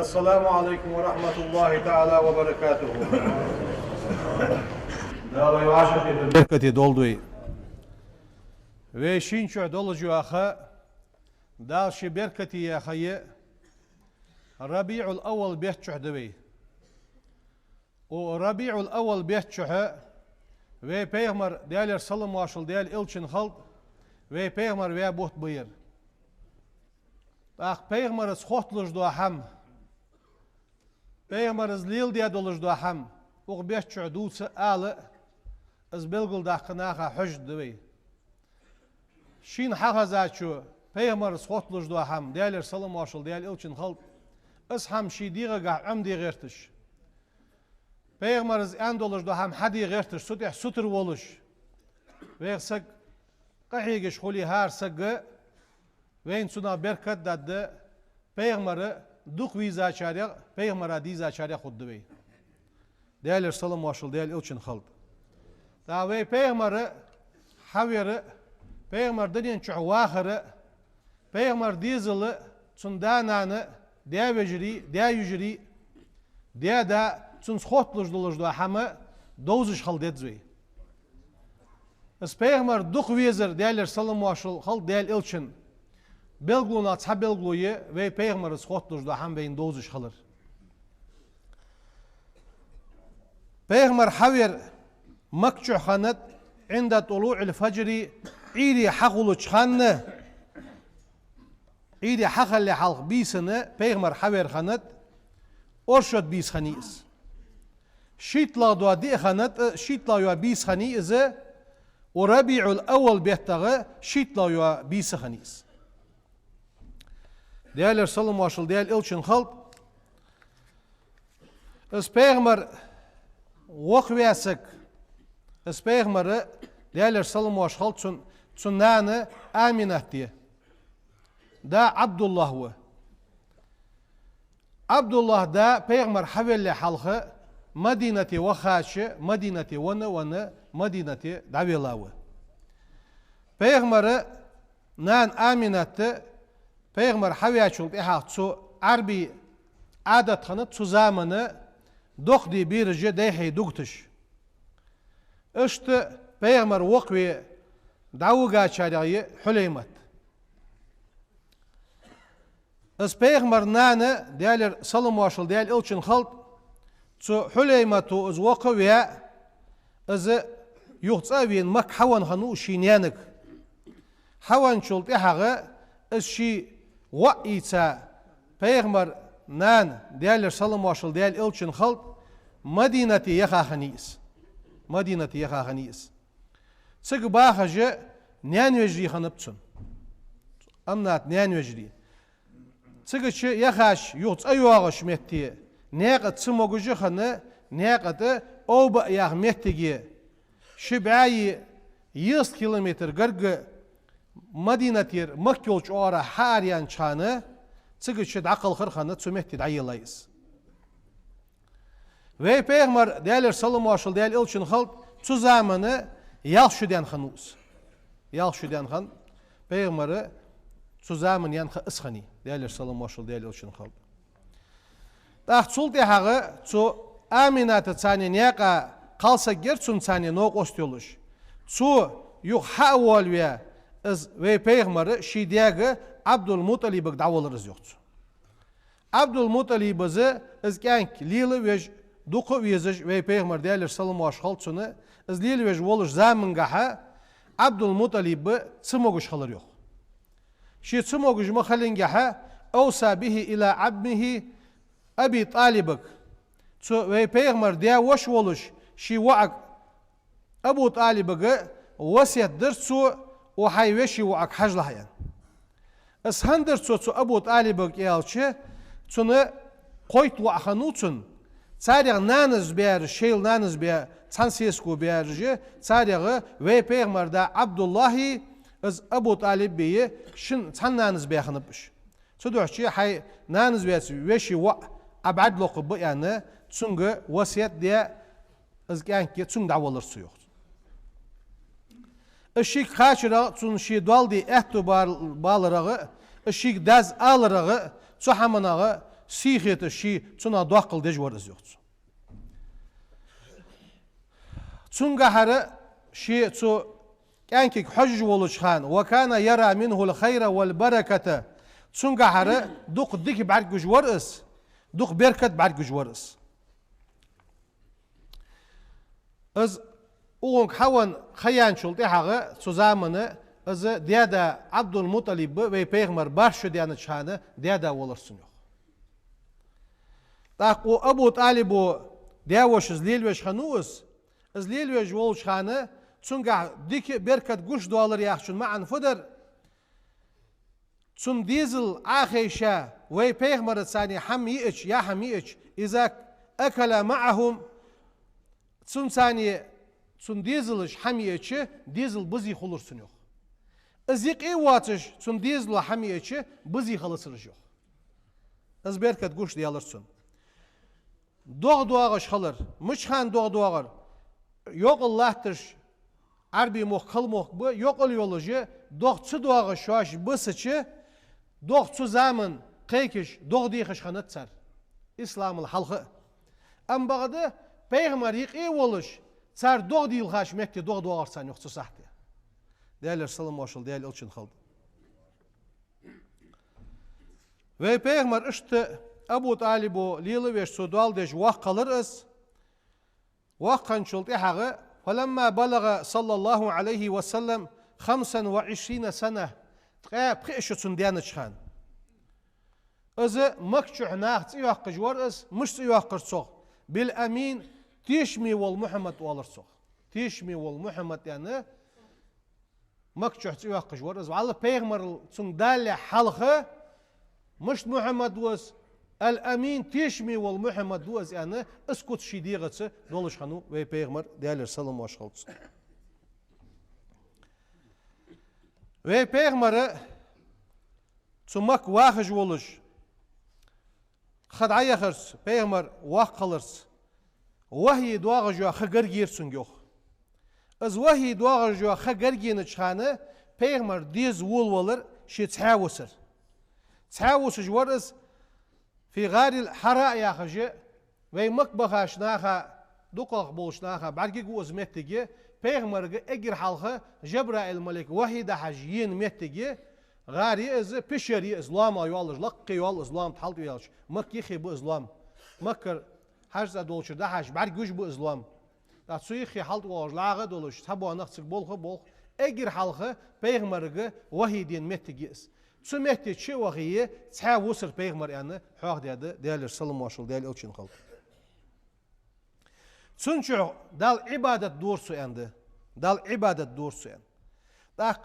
Esselamu Aleyküm ve Rahmetullahi Teala ve Berekatuhu. Dağlayı aşık edin. Berkati dolduy. Ve şinço dolucu aха, dalşi berkati yaxayı, Rabi'ul Awwal behçuh devi. O Rabi'ul Awwal behçuhu, ve Peygamber değerler salım maşul değer ilçin halk, ve Peygamber ve buht buyur. Ah Peygamber'ız xotluj ham. Peygamber'ız lil diye doluj ham. O behçuh duçı alı, az belgul daqınağa hüc devi. Şin haqazaçu Peygamber'ız xotluj ham değerler salım maşul değer ilçin halk. Is ham şidiğe amdi gertiş. Peygamber'ız en doluj ham hadi gertiş. Sutur oluş. Ve sak qahigeş huli har sagı ve insuna berkat dadı Peygamber'i duk viza çarya Peygamber'a diza çarya xuddu bey. Değerler salam maşul değer ilçin halk. Da ve Peygamber'i haveri Peygamber dinin çuhvahırı Peygamber dizili sundananı değer vecri değer yücri değer da sun xotluj doluj hamı dozuş halk edzvey. Es Peygamber duk vizir değerler salam maşul halk değer ilçin belgluna ta belgluyu ve Peygamber'ız xotluj ham beyin dozuş halır. Peygamber haver makçu xanat inda tulu'il fajri İri haqulu çıkanı İri haqalli halk bisini Peygamber haber xanat orşot bis xaniyiz. Şitla dua di xanat şitla yuva bis xaniyiz o Rabi'ul Awwal behtağı şitla yuva bis xaniyiz. Değerler salam maşul değer ilçin halk es Peygamber vakviyasık es Peygamber'i değerler salam maşul halk Sunnanı Aminah diye. Da Abdullah ve. Abdullah da Peygamber havelli halkı Madineti ve haşı, Madineti ve Madineti davila ve. Peygamber'i nan Aminah'tı Peygamber haviyaçul ihaq su arbi adatını su zamanı dokdi birce dehi dugtuş. İşte Peygamber vakvi davuga çarayı Hüleymat. Es Peygamber nanı değerler salam maşul değer ilçin halk su Hüleymatu az vakviye az yuhtsaviyen mak havan hanu şinyanik. Havan çult ihağı az şi va'ita Peygamber nan değerler salam maşul değer ilçin halk Madineti yakahaniyiz. Madineti yakahaniyiz. Sık bahacı nyan vecri hanıpçın. Anlat nyan vecri. Sıkıçı yakaş yuht ayuağış mettiği. Neqat sımogucu hanı neqatı oba yağ mettigi. Şibayi 100 kilometr gırgı Madinatir makyolç oğara hariyan çanı sıkıçı akıl kırkanı tümetti dayılayız. Ve Peygamber değerler salam maşul değer ilçin halk şu zamanı Yalşüden hanuz. Yalşüden han Peygamber'i şu zaman yan ısxani. Değerler salam maşul değerli olsun halk. Dağçul dehağı şu Aminatı çani neka kalsa gerçun çani nok ostiyoluş. Şu yuh haval ve Peygamber'i şidiyağı Abdülmuttalib'e davalırız yoktu. Abdülmuttalib'ı izkenk lili ve duku vizij ve Peygamber değerler salam maşul halçını izleyil ve oluş zamangaha Abdülmuttalib'i çımoguş halır yok. Şi çımoguş mahalingaha evsa bihi ila abmihi Abi Talib'ik. Ve Peygamber diye hoş oluş şi vaak Abu Talib'e vasiyettir su o hayveşi vaak haclahayan. Ishandır su Abu Talib'e yalçı sunu koyt vaakhanuçun Çarık nanız bir şeyl nanız bir Sansiyesku bir çarık ve Peygamber de Abdullahi az Abu Talib beyi şin san nanız bir hanıpmış. Suduhçi hay nanız bir veşi va abad loqbu yani çünkü vasiyet diye az genki çünkü davalır su yok. Işık kaçıra çünkü şey daldi ehtu bağlırağı ışık daz alırağı su hamanağı سيخيت الشي تنا داقل دجور ازيوت تنجا هر شيء تو كانك حج ولشخان وكان يرى منه الخير والبركة تنجا هر دوق ديك بعد جورس دوق بركت بعد جورس از اونك حوان خيان شلتي حاجة تزامن از ديادا عبد المطلب و پیغمبر برشو ديانة شانه ديادا ولرسن يخ تاقو ابو طالب دياوش زليل وش خنوس زليل وش ولش خانه تنجا ديك بركت جوش دولار يخشون معن فدر تن ديزل آخيشا و پیغمبر ثاني حميئش يا حميئش إذا أكل معهم تن ثاني تن ديزلش حميئش ديزل بزي خلصن يخ ازيق اي واتش تن ديزل حميئش بزي خلصرش يخ از بركت جوش ديالرسن دوغ دوغش خلر مش خان دوغ دوغر yok Allah'tır arbi moh kıl moh bu yok oluyorlucu dokçu doğa şoş bısıçı dokçu zaman kaykiş doğa diyiş kanat sar İslam'ın halkı am bağdı peygamber yıkı oluş sar doğa değil haş mekte doğa doğa arsan yoksa sahte değerler salam başıl değerli için kaldı ve peygamber işte Abu Talib'u lili ve sudal dej vah kalırız وقن شلطي حاجة فلما بلغ صلى الله عليه وسلم 25 سنة تقاب قيشة سنديانة شخان إذا مكشح ناخت إيواق جوار إز مش إيواق رسوخ بالأمين تيشمي والمحمد والرسوخ تيشمي والمحمد يعني مكشح إيواق جوار إز وعلى بيغمر سندالة حلقة مش محمد وز الأمين تيشمي والمحمد دوز يعني اسكت شديغة دولش خانو وي بيغمر ديالر سلام واشخلص وي بيغمر تمك واخج ولش خد عيخرس بيغمر واخ قلرس وهي دواغ جو خجر جيرسون جوخ از وهي دواغ جو خجر جينش خانه بيغمر ديز ولر شي تحاوسر تحاوس جورس في غار الحراء يا خجي وي مكبخاش ناخا دوقق بولش ناخا بعرقي قوز متجي بيغمر اجر حلقه جبرائيل الملك وحيد حجيين متجي غاري از بشري اسلام يولج لقي يول اسلام تحلت يولج مكي خي بو اسلام مكر حج دولش ده حج بعرقوش بو اسلام دا سويخي حلت وولج لاغه دولش تبو نخصك بولخ بولخ اجر حلقه بيغمر وحيدين متجي سمعت شيء وغيه تحاوسر بيغمر يعني حق ديال سلام واشل ديال اوتشين خلق سنشو دال عبادة دورسو عنده دال عبادة دورسو عنده داك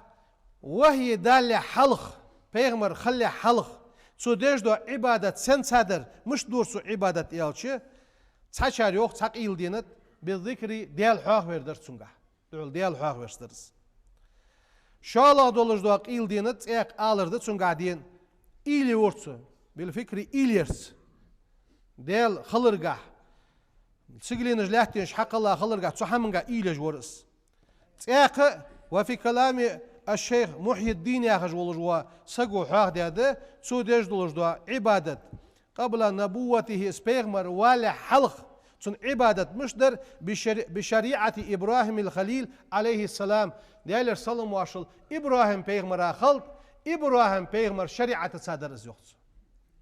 وهي دال حلق بيغمر خلي حلق سو ديش دو عبادة سن صدر مش دورسو عبادة يالشي تشار يوق تقيل دينت بالذكر ديال حق وردر سنغا ديال حق وردرس شالا دولج دوق إيل دينت إيق آلرد تونغادين إيلي ورتسو بالفكري إيليرس ديل خلرقا سيقلينج لاحتينش حق الله خلرقا تسحمنغا إيليج ورس إيق وفي كلام الشيخ محي الدين ياخج ولجوا سقو حاق دياده سو ديج دولج دوا عبادة قبل نبوته سبيغمر ولا حلق تون عبادة مشدر بشريعة إبراهيم الخليل عليه السلام ديالر سلام واشل إبراهيم بيغمر خلق إبراهيم بيغمر شريعة صادر زيوخت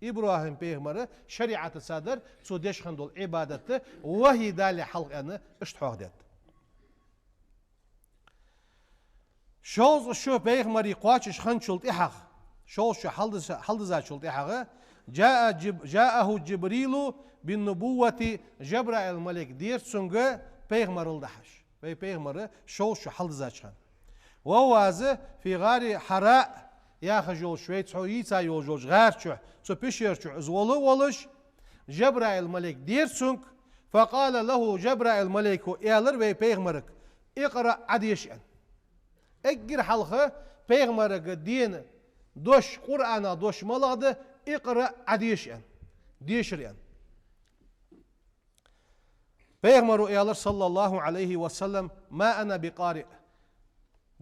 إبراهيم بيغمر شريعة صادر سو ديش خندول عبادة وهي دالي حلق أنا اشتحوه ديت شوز شو بيغمر يقواتش خنشلت إحق شوز شو حلدزات شلت إحق جاءه جبريل بالنبوة جبرائيل الملك دير سنجا بيغمر الدحش بيغمر شوز شو حلدزات خان وهو في غار حراء ياخذ شوية حويتا يوجوج غار شو سو بيشير شو زولو ولش جبرائيل الملك دير سنك فقال له جبرائيل الملك إيالر وي بيغمرك اقرأ عديشان اجر حلقة بيغمرك دين دوش قرآن دوش ملاده اقرأ عديشان ديشريان بيغمر إيالر صلى الله عليه وسلم ما أنا بقارئ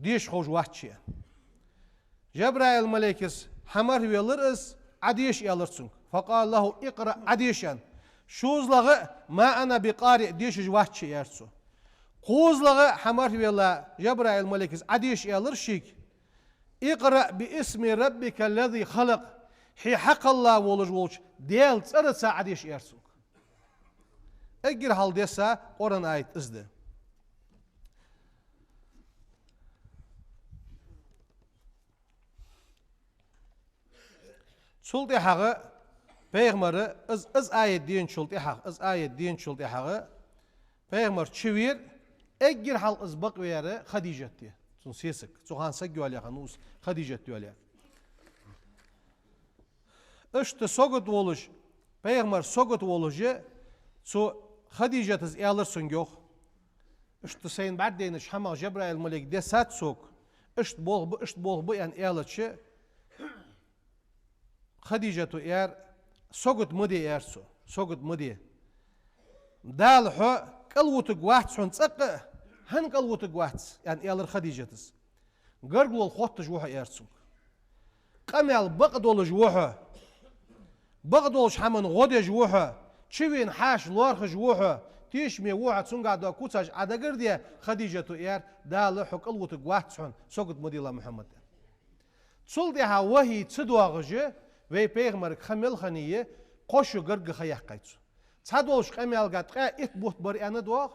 ديش خوش واتشيا جبرائيل الملكس حمر ويلرس عديش يالرسون فقال له اقرأ عديشا شوز لغة ما أنا بقارئ ديش جواتش يرسو قوز لغة حمار بالله جبرائيل الملك عديش يالرشيك اقرأ باسم ربك الذي خلق حي حق الله ولج ديال تسرسا عديش يرسو اجر هال ديسا قرن آيت ازده شلطي حقا پیغمبر از آیت دین شلطي حق از آیت دین شلطي حقا پیغمبر چویر اگر حال از بق ویاره خدیجت دی چون سیسک چون سگوالیا خنوس خدیجت دیالیا اشت سوگت ولش پیغمبر سوگت ولجه چو خدیجت از ایالرسون گوخ اشت سین بعد دینش همه جبرائیل ملک ده سات سوک اشت بول بو ان ایالتشه خديجة إير سوقت مدي إيرسو سوقت مدي دال حو قلوتك واحد سون تسقى هن قلوتك واحد يعني إيالر خديجة تس قرقلو الخوت جوحة إيرسو قميال بقدول جوحة بقدول شحمن غودي جوحة تشوين حاش لورخ جوحة تيشمي واحد سون قاعد كوتاج عدا قردية خديجة إير دال حو قلوتك واحد سون سوقت مدي الله محمد تسولدها وهي تدواغجه ve peygamber kamel khaniye qoşu gırgı xayak qaytsu. Sadolş kamel gatqa it buht bar ana doq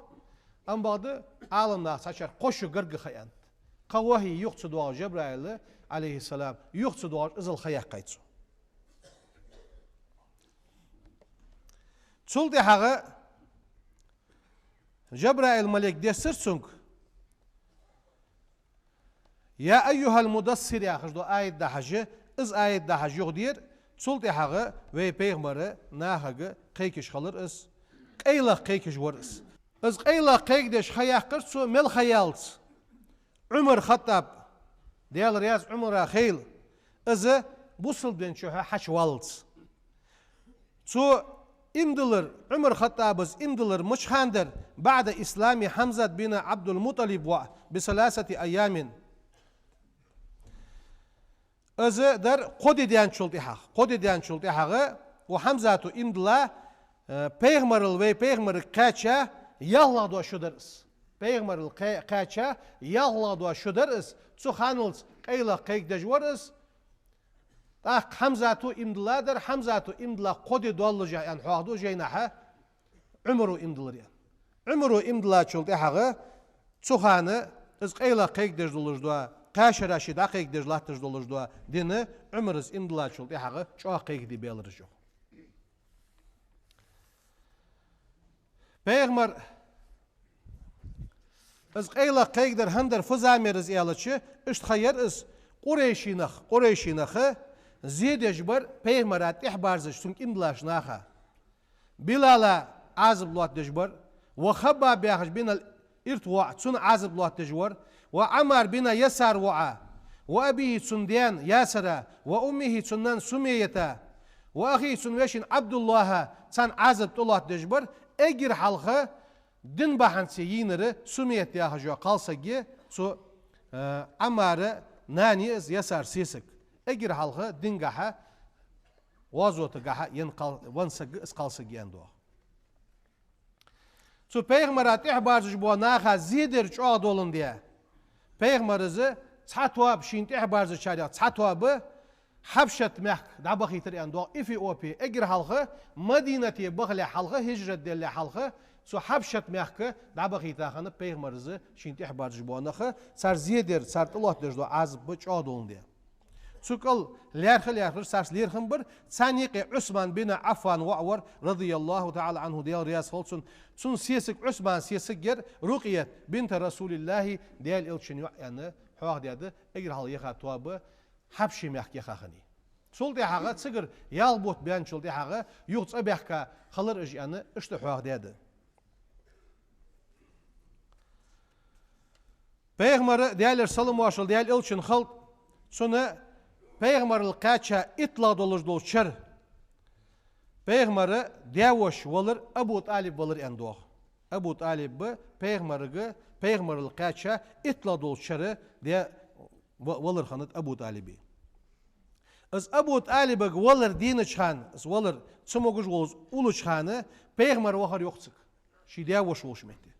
am bagdı alımda saçar qoşu gırgı xayan. Qavahi yuqsu doq Cebrail aleyhisselam yuqsu doq izil xayak qaytsu. Çuldi hağı Cebrail melek desirsun. Ya eyyuhal mudassir ya xdo ayet da hacı از آیت ده هجوق دیر سلطه حقه و پیغمبره نه حقه قیکش خالر از قیلا قیکش ورس از قیلا قیک دش خیاق کرد سو مل خیالت عمر خطاب دیال ریاض عمر خیل از بوصل بین شوها حش والت سو امدلر عمر خطاب از امدلر مش خاندر بعد اسلام حمزة بن عبد المطلب بثلاثة أيام از در قد دیان شلطی حق و حمزه تو امدلا پیغمبرل و پیغمبر قاچا یالله دو شدرس پیغمبرل قاچا یالله دو شدرس تو خانلس قیلا قیک دجورس حمزه تو امدلا در حمزه تو امدلا قد دول جان حاضو جینها عمرو امدلریان عمرو امدلا شلطی حق تو خانه از قیلا قیک دجولج دو قاش راشد عقيق دج لاتج دولج دوا دينه عمرز امدلا شول دي حقه شو عقيق دي بيلرجو پیغمبر از قيلا قيق در هندر فزاميرز يالچه اشت خير از قريشينخ زيد يجبر پیغمبرات احبارزش سونك امدلاش ناخه بلالا عازب لوات دجبر وخبا بيخش بين الارتواع تون عازب لوات دجور وعمر بن يسار وعا وأبيه سنديان ياسر وأمه سنان سمية وأخي سنوشين عبد الله سان عزب الله دجبر أجر حلقة دن بحن سيينر سمية ياهجوا قالسجي سو عمر ناني يسار سيسك أجر حلقة دن جها وازوت جها ينقل ونسج اسقالسجي عنده سو پیغمبرات إحبارج بوناخا زيدر شو دولن ديه پیغمبرزه تحتواب شینت احبارز شریعت تحتواب حبشت مح دعبخی تری اندو افیوپی اگر حلقه مدینتی بغل حلقه هجرت دل حلقه سو حبشت مح دعبخی تاخنه پیغمبرزه شینت احبارز بوناخه سر زیدر سر الله درجو از بچ آدون دی سوكل ليرخل سارس ليرخم بر ثانيق عثمان بن عفان وعور رضي الله تعالى عنه ديال رياس فولسون سون سيسك عثمان سيسك جر رقية بنت رسول الله ديال إلشن يعني حواق ديال اجر هال يخا تواب حبشي ميحكي خاخني سولتي حاجة تسجر يالبوت بيان سولتي حاجة يوقت أبيحكا خلر اج يعني اشت حواق ديال پیغمبر ديال سلام واشل ديال إلشن خلط سونه پیغمبر القاچا اطلاع دولج دولشر پیغمبر دیوش ولر ابو طالب ولر اندوخ ابو طالب پیغمبر القاچا اطلاع دولشر دی ولر خانت ابو طالبي از ابو طالب ولر دين شان از ولر سموغش ولز اولو شانه پیغمبر وخر يوخسك شيديا وشوش متي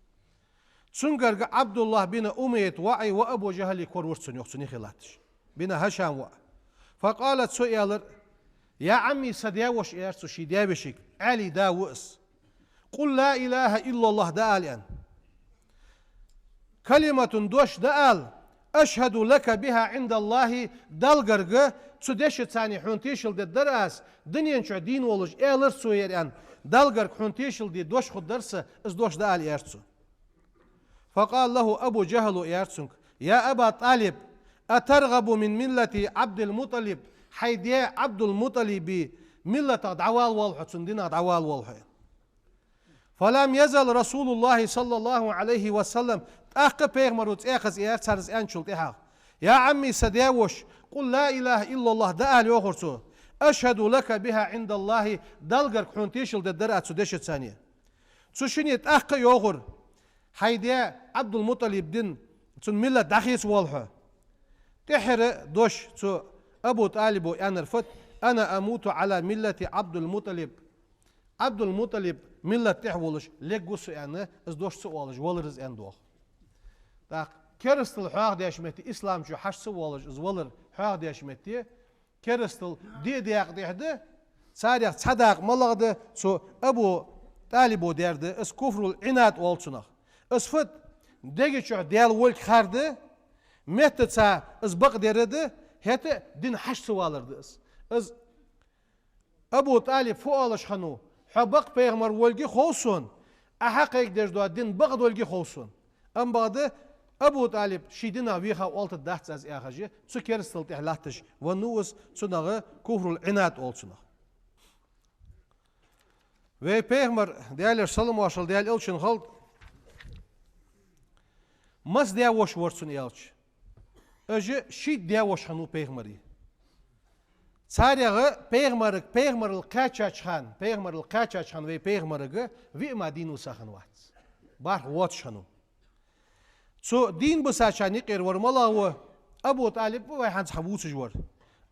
سنگر عبد الله بن أمية وعي وأبو جهل كور ورسن يوخسن خلاتش بن هشام وعي فقالت سؤال يا عمي صديوش إيرسو شيديا بشك علي دا وأس قل لا إله إلا الله دا الآن كلمة دوش دا أشهد لك بها عند الله دلغرغ تسدش ثاني حنتيشل دي درس دنيا شو دين ولج إيلر سويران دلغرغ حنتيشل دي دوش خد درس از دوش دا إيرسو فقال له أبو جهل إيرسونك يا أبا طالب أترغب من ملة عبد المطلب حيديا عبد المطلب ملة دعوال والحة سندنا دعوال والحة فلم يزل رسول الله صلى الله عليه وسلم تأخذ بيغمروت إخذ إيرسارز أنشلت إحاق يا عمي سديوش قل لا إله إلا الله دأل يوخرسو أشهد لك بها عند الله دلغر حنتيشل ددرات سدشت ثانية تسوشيني تأخذ يوخر حيديا عبد المطلب دين تون ملة دخيس والحة تحر دوش تو أبو طالب أنا رفت أنا أموت على ملة عبد المطلب عبد المطلب ملة تحولش لقوس أنا إز دوش سوالج ولرز أن دوخ تا كرستل حاق ديش متي إسلام شو حش سوالج إز ولر حاق ديش متي كرستل ديق ديحده ساريق صداق ملغده سو أبو طالب derdi إز كفر العناد والسنخ إز فت ديجي شو ديال ولك خارده متى تا إز بق derdi هته دين حش سوالرده إز أبو طالب فوالش خنو حبق بيغمر ولجي خوصون أحقق دجدوا دين بقد ولجي خوصون أم بعد أبو طالب شيدنا ويخا والت دهت از إخاجي سو كيرستل تحلاتش ونوس سنغه كفر العناد والسنغ ve peygamber değerli sallam başal değerli elçin halt mas diye hoş vursun elç öce şid diye hoş hanu peygamberi sarığı peygamberil kaçaçhan ve peygamberi ve madinu sahan vat bar vat şanu so din bu saçani qir varmala ve Abu Talib ve hans habuç jwar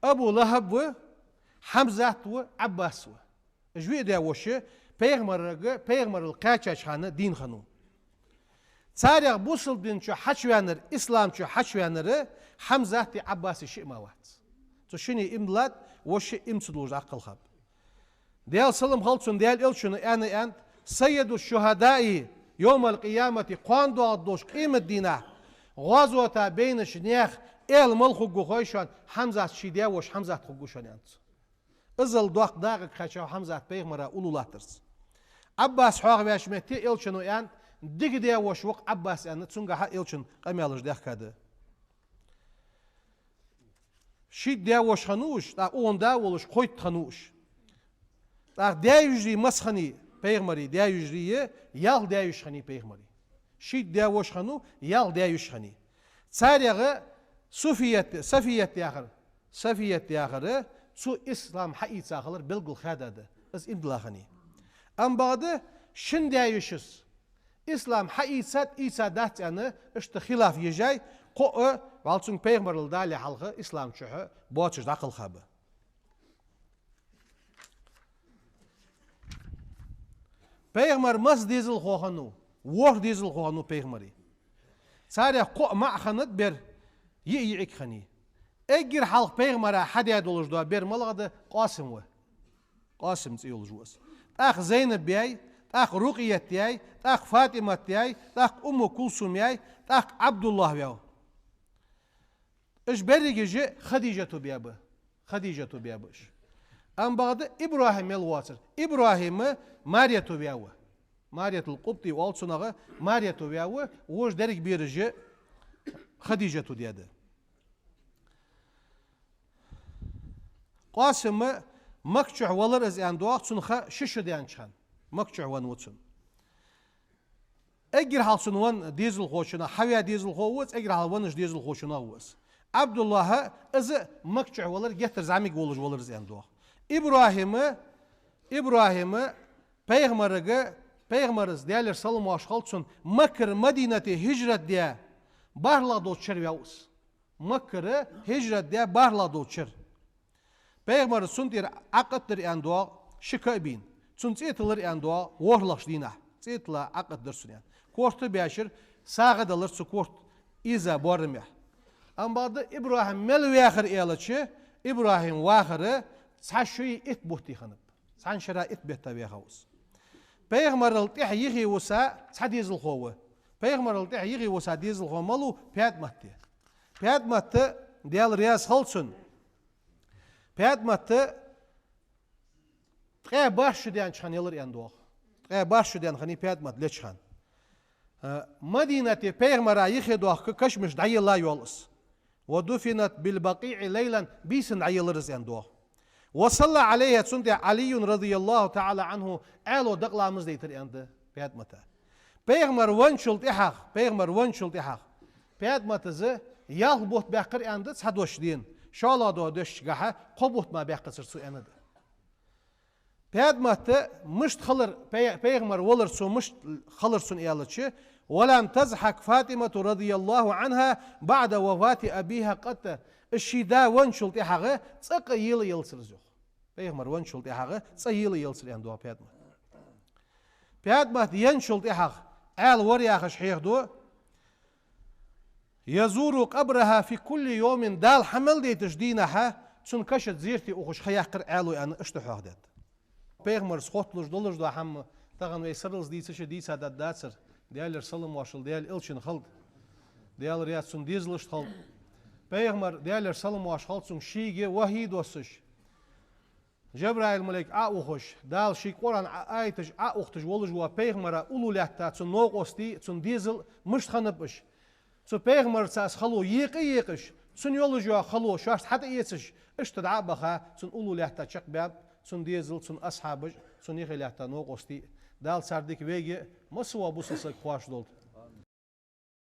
Abu Lahab ve Hamza ve Abbas ve جوی دیوشه پیغمبر القاچش خانه دین خانو. سریع بوسل دین چه حشوانر اسلام چه حشوانر حمزه تی عباسی شی مواد. تو شنی املات وش امسدوج عقل خب. دیال سلام خالصون دیال ایلشون آن سید الشهداء يوم القيامة قاندو عدوش قيمة دينا غزوة بينش نيخ ایل ملخو گوخایشان حمزه شی دیوش حمزه خوگوشان انت. ازل دوق داغ خشاو حمزه پیغمبر اولولاترس عباس حاغ واشمتي الچنو ان دیگ دی وش وق عباس ان تسونغا الچن قمالج دخكده شي دی وش خنوش دا اون دا ولش قويت خنوش دا دی يجري مسخني پیغمبري دی يجري يال دی يشخني پیغمبري شي دی وش خنو يال دی يشخني ساريغه صفيت ياخر سو إسلام حقيقة ساخلر بلغل خادده از إمدلاخني أم بعد شنديايشس إسلام حقيقة إيسا دات أنا إشت خلاف يجاي قو والسون پیغمبر الدالي حلقة إسلام شوه بواتش داخل خابه پیغمبر مس ديزل خوخنو وور ديزل خوخنو پیغمبري ساري قو معخند بر يعيك خني اگر حلق پیغمبر حدیا دولش دو بر ملغده قاسم تيولج وس تاخ زينب بياي تاخ رقية تياي تاخ فاطمة تياي تاخ كلثوم ياي تاخ عبد الله بياو اش بريجي خديجة بيابش ام بعد ابراهيم الواتر ابراهيم ماريا بياو ماريا القبطي والصنغه ماريا بياو وش درك بيرجي خديجة دياده قاسم مكچع ولر از ان دوق سنخه شش ديان چان مكچع ون وتسن اگر حالسن ون ديزل خوشنا حويا ديزل خووت اگر حال ونش ديزل خوشنا وس عبد الله از مكچع ولر گتر زاميگ ولج ولر از ان دوق ابراهيم پیغمبرز دیالر سلام اشخالسن مکر مدینه هجرت دیا بارلا دوچر ویاوس مکر هجرت دیا بارلا دوچر Peygamber suntir aqatdır endo şikabin. Sun tsietler endo warlach dina. Tsietla aqatdır sun yani. Kortu beşir sağadalar su kort iza bormya. Amma da İbrahim melvahir elaçı İbrahim vahırı saşuy it buhti hanıp. San şara it betta ve havuz. Peygamber altih yihi wasa sadizul khawa. Peygamber altih yihi wasa sadizul khamalu piyad mahti. Piyad mahti dial riyas halsun. Piyad mahti tqe başı diyan çanılır endo. Tqe başı diyan hani piyad mahti leçhan. مدينة بيغمرا يخدوه كشمش دعي الله يولس ودفنت بالبقيع ليلا بيسن دعي الرز يندوه وصلى عليها سنت علي رضي الله تعالى عنه قالوا دقلا مزديتر يند بيات متى بيغمر ونشلت إحاق بيغمر ونشلت إحاق بيات متى ز يالبوت بقر يند صدوش دين شالا دو دش جها قبوت ما بقر سرسو يند بيات متى مشت خلر بيغمر ولر سو مشت خلر سن يالتشي ولم تزحك فاطمة رضي الله عنها بعد وفاة أبيها قد الشيدا ونشلت إحاغة تسق يلسر زوخ بيغمر ونشلت إحاغة تسيل يلسر يندوها بيادمة ينشلت إحاغ آل ورياخ شحيخ دو يزور قبرها في كل يوم دال حمل دي تجدينها تسن كشت زيرتي أخش خياقر آلو أن اشتحوه دات بيغمر سخوتلوش دولش دو حم تغن ويسرلز ديسش ديسا دات داتسر ديال سلم واشل ديال إلشن خلد ديال رياض سن ديزلش خلد بيغمر ديال سلم واش خلد سن شيجي وحيد وسش جبرائيل ملك أوخش دال شي قرآن آيتش أوختش ولج وا بيغمر أولو لحتا سن نوق أستي سن ديزل مش خنبش سو بيغمر ساس خلو يقش سن يولج وا خلو شاش حتى يتش اشتدع بخا سن أولو لحتا شق باب سن ديزل سن أصحابش سن يخي لحتا نوق أستي دال سردك ويجي مسوا بوسسك خواش دولت